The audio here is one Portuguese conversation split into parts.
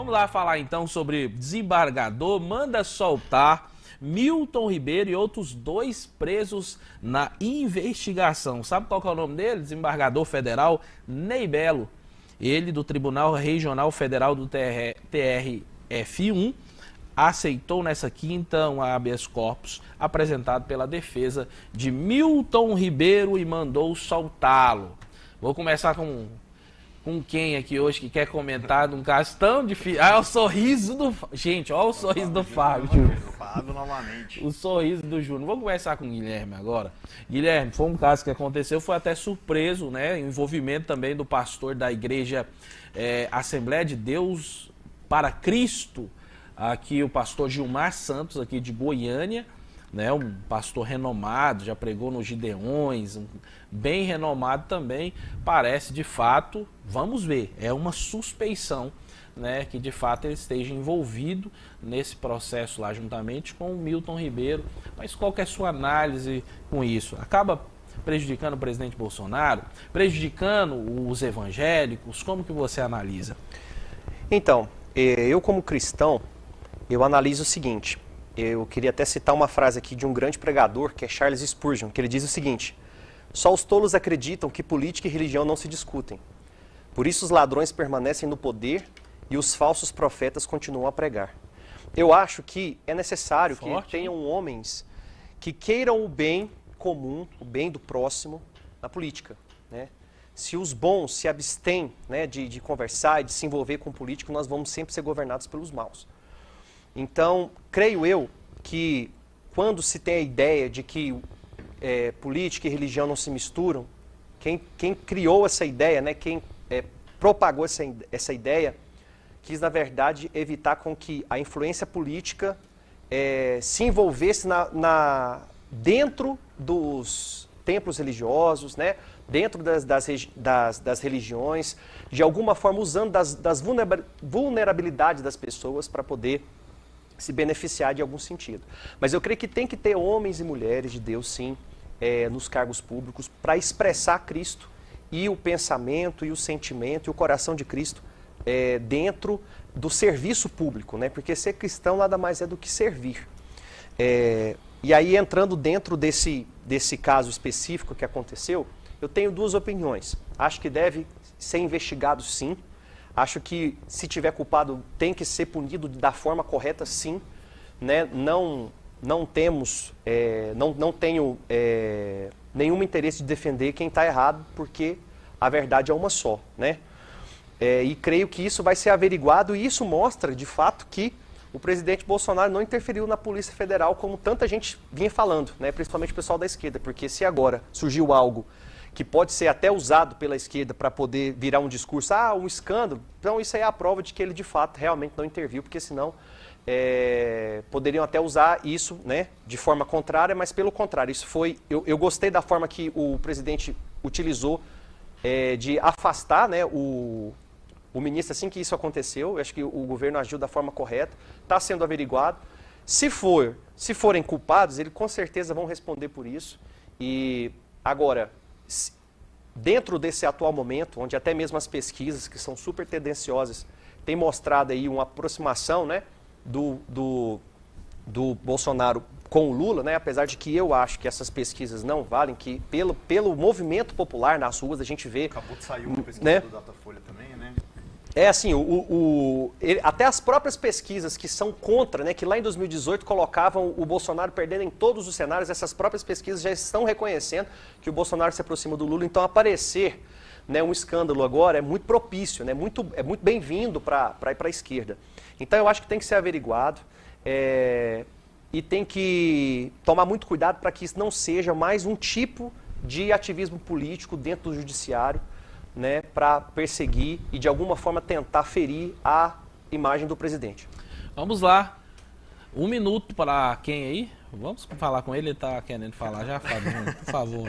Vamos lá falar então sobre desembargador manda soltar Milton Ribeiro e outros 2 presos na investigação. Sabe qual que é o nome dele? Desembargador federal Ney Belo. Ele, do Tribunal Regional Federal do TRF1, aceitou nessa quinta um habeas corpus apresentado pela defesa de Milton Ribeiro e mandou soltá-lo. Vou começar com quem aqui hoje que quer comentar num caso tão difícil. Ah, é o sorriso do... Gente, olha o sorriso do Fábio. Fábio novamente. O sorriso do Júnior. Vou conversar com o Guilherme agora. Guilherme, foi um caso que aconteceu, foi até surpreso, né? Envolvimento também do pastor da igreja Assembleia de Deus para Cristo, aqui o pastor Gilmar Santos, aqui de Goiânia, né? Um pastor renomado, já pregou nos Gideões, bem renomado também. Parece, de fato, vamos ver, é uma suspeição, né, que de fato ele esteja envolvido nesse processo lá juntamente com o Milton Ribeiro. Mas qual que é a sua análise com isso? Acaba prejudicando o presidente Bolsonaro? Prejudicando os evangélicos? Como que você analisa? Então, eu como cristão, eu analiso o seguinte. Eu queria até citar uma frase aqui de um grande pregador, que é Charles Spurgeon, que ele diz o seguinte: só os tolos acreditam que política e religião não se discutem. Por isso os ladrões permanecem no poder e os falsos profetas continuam a pregar. Eu acho que é necessário que tenham homens que queiram o bem comum, o bem do próximo na política, né? Se os bons se abstêm, né, de conversar e de se envolver com o político, nós vamos sempre ser governados pelos maus. Então, creio eu que quando se tem a ideia de que política e religião não se misturam, quem criou essa ideia, né, quem propagou essa ideia, quis, na verdade, evitar com que a influência política se envolvesse dentro dos templos religiosos, né, dentro das religiões, de alguma forma usando das vulnerabilidades das pessoas para poder se beneficiar de algum sentido. Mas eu creio que tem que ter homens e mulheres de Deus, sim, nos cargos públicos, para expressar Cristo e o pensamento e o sentimento e o coração de Cristo dentro do serviço público, né? Porque ser cristão nada mais é do que servir. E aí, entrando dentro desse caso específico que aconteceu, eu tenho 2 opiniões. Acho que deve ser investigado, sim. Acho que, se tiver culpado, tem que ser punido da forma correta, sim. Né? Não tenho nenhum interesse de defender quem está errado, porque a verdade é uma só, né? E creio que isso vai ser averiguado, e isso mostra, de fato, que o presidente Bolsonaro não interferiu na Polícia Federal, como tanta gente vinha falando, né? Principalmente o pessoal da esquerda, porque se agora surgiu algo que pode ser até usado pela esquerda para poder virar um discurso, um escândalo, então isso aí é a prova de que ele, de fato, realmente não interviu, porque senão poderiam até usar isso, né, de forma contrária, mas pelo contrário, isso foi... Eu gostei da forma que o presidente utilizou de afastar, né, o ministro assim que isso aconteceu. Eu acho que o governo agiu da forma correta, está sendo averiguado. Se forem culpados, eles com certeza vão responder por isso. E agora, dentro desse atual momento, onde até mesmo as pesquisas, que são super tendenciosas, têm mostrado aí uma aproximação, né, do Bolsonaro com o Lula, né, apesar de que eu acho que essas pesquisas não valem, que pelo movimento popular nas ruas a gente vê... Acabou de sair uma pesquisa, né, do Datafolha também, né? Assim, até as próprias pesquisas que são contra, né, que lá em 2018 colocavam o Bolsonaro perdendo em todos os cenários, essas próprias pesquisas já estão reconhecendo que o Bolsonaro se aproxima do Lula. Então, aparecer, né, um escândalo agora é muito propício, né, é muito bem-vindo para ir para a esquerda. Então, eu acho que tem que ser averiguado e tem que tomar muito cuidado para que isso não seja mais um tipo de ativismo político dentro do judiciário, né, para perseguir e de alguma forma tentar ferir a imagem do presidente. Vamos lá. 1 minuto para quem aí? Vamos falar com ele, ele está querendo falar já, Fábio, por favor.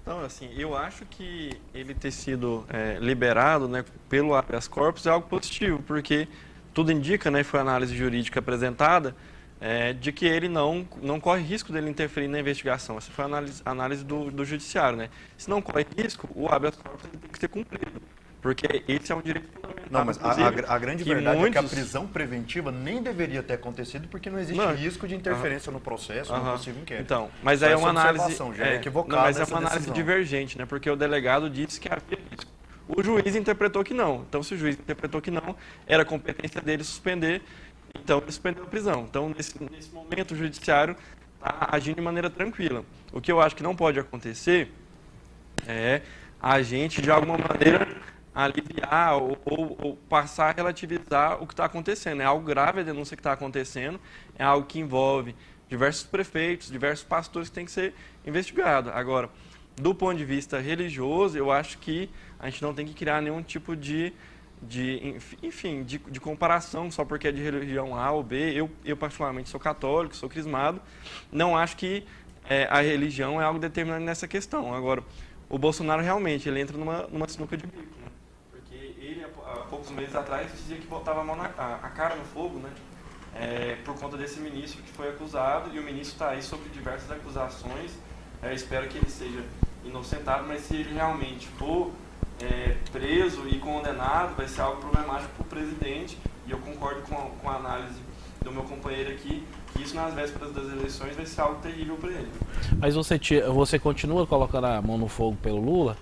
Então, assim, eu acho que ele ter sido liberado, né, pelo habeas corpus é algo positivo, porque tudo indica, né, foi a análise jurídica apresentada, de que ele não corre risco dele interferir na investigação. Essa foi a análise do judiciário, né? Se não corre risco, o habeas corpus tem que ser cumprido, porque esse é um direito fundamental Não, mas a grande que verdade é que a muitos- prisão preventiva nem deveria ter acontecido porque não existe Não. risco de interferência no processo, no possível inquérito. Então, mas Só aí é essa uma análise observação, já é equivocada não, mas é essa uma análise decisão. divergente, né? Porque o delegado disse que havia risco. O juiz interpretou que não. Então, se o juiz interpretou que não, era competência dele suspender, então ele suspendeu a prisão. Então, nesse momento, o judiciário está agindo de maneira tranquila. O que eu acho que não pode acontecer é a gente, de alguma maneira, aliviar ou passar a relativizar o que está acontecendo. É algo grave a denúncia que está acontecendo, é algo que envolve diversos prefeitos, diversos pastores que tem que ser investigado. Agora, do ponto de vista religioso, eu acho que a gente não tem que criar nenhum tipo de comparação só porque é de religião A ou B. Eu particularmente sou católico, sou crismado, não acho que a religião é algo determinante nessa questão. Agora, o Bolsonaro realmente ele entra numa sinuca de bico, né? Porque ele, há poucos meses atrás, dizia que botava a cara no fogo, né? Por conta desse ministro que foi acusado, e o ministro está aí sob diversas acusações. Espero que ele seja inocentado, mas se ele realmente for preso e condenado, vai ser algo problemático para o presidente, e eu concordo com a análise do meu companheiro aqui, que isso nas vésperas das eleições vai ser algo terrível para ele. Mas você continua colocando a mão no fogo pelo Lula?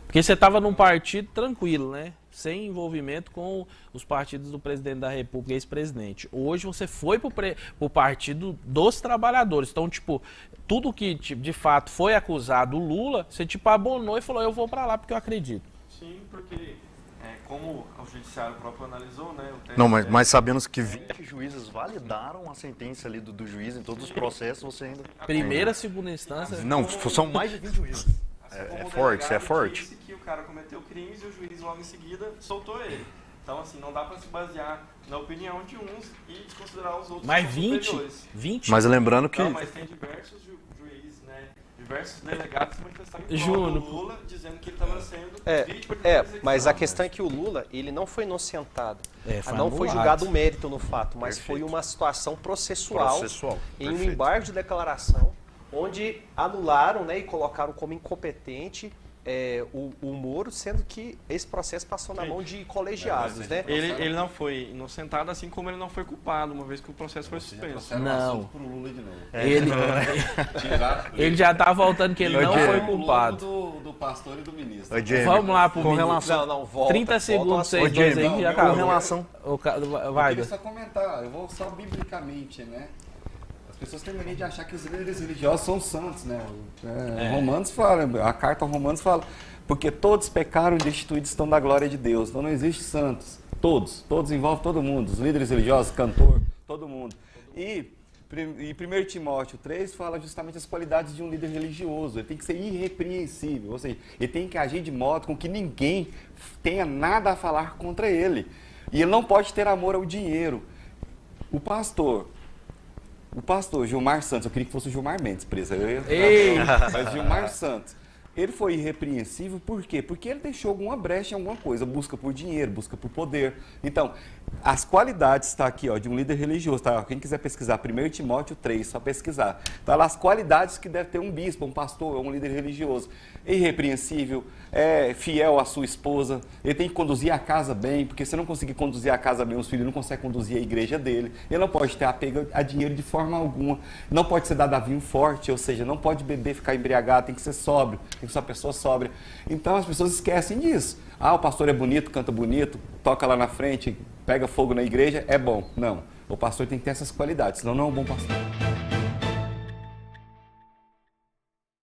Porque você estava num partido tranquilo, né? Sem envolvimento com os partidos do presidente da República e ex-presidente. Hoje você foi pro partido dos trabalhadores. Então, tipo, tudo que de fato foi acusado o Lula, você tipo abonou e falou, eu vou para lá porque eu acredito. Sim, porque como o judiciário próprio analisou, né? Não, mas sabemos que 20 juízes validaram a sentença ali do juiz em todos os processos, você ainda... Primeira, segunda instância. Não, são mais de 20 juízes. Como o forte, isso é delegado forte. disse que o cara cometeu crimes e o juiz logo em seguida soltou ele. Então, assim, não dá para se basear na opinião de uns e desconsiderar os outros Mas como 20? superiores. 20? Mas lembrando que... Não, mas tem diversos juízes, né? Diversos delegados se manifestaram em Juro. prol do Lula, dizendo que ele estava sendo vítima de perseguição. Mas a questão é que o Lula, ele não foi inocentado. Foi Não foi anulado. julgado o mérito no fato, mas Perfeito. foi uma situação processual, em um perfeito. embargo de declaração, onde anularam, né, e colocaram como incompetente o Moro, sendo que esse processo passou na mão de colegiados, né? Ele não foi inocentado, assim como ele não foi culpado, uma vez que o processo foi suspenso. Não. Pro Lula de novo. Ele já tá voltando que ele não foi culpado. Do pastor e do ministro. Ô, Jamie, Vamos lá pro com ministro. relação... Não, volta. 30 segundos, vocês Ô, dois Jamie, aí que já não, com acabou. relação... Eu Vai, queria só comentar, eu vou só biblicamente, né? As pessoas têm mania de achar que os líderes religiosos são santos, né? Romanos fala, a carta aos Romanos fala, porque todos pecaram e destituídos estão da glória de Deus. Então não existe santos. Todos envolve todo mundo, os líderes religiosos, cantor, todo mundo. E 1 Timóteo 3 fala justamente as qualidades de um líder religioso. Ele tem que ser irrepreensível, ou seja, ele tem que agir de modo com que ninguém tenha nada a falar contra ele. E ele não pode ter amor ao dinheiro. O pastor Gilmar Santos, eu queria que fosse o Gilmar Mendes preso. Mas Gilmar Santos, ele foi irrepreensível por quê? Porque ele deixou alguma brecha em alguma coisa, busca por dinheiro, busca por poder. Então, as qualidades, está aqui, ó, de um líder religioso, tá? Quem quiser pesquisar, 1 Timóteo 3, só pesquisar. Está lá as qualidades que deve ter um bispo, um pastor, um líder religioso. Irrepreensível, fiel à sua esposa, ele tem que conduzir a casa bem, porque se não conseguir conduzir a casa bem, os filhos não conseguem conduzir a igreja dele. Ele não pode ter apego a dinheiro de forma alguma. Não pode ser dado a vinho forte, ou seja, não pode beber, ficar embriagado, tem que ser sóbrio, tem que ser uma pessoa sóbria. Então as pessoas esquecem disso. Ah, o pastor é bonito, canta bonito, toca lá na frente, pega fogo na igreja, é bom. Não, o pastor tem que ter essas qualidades, senão não é um bom pastor.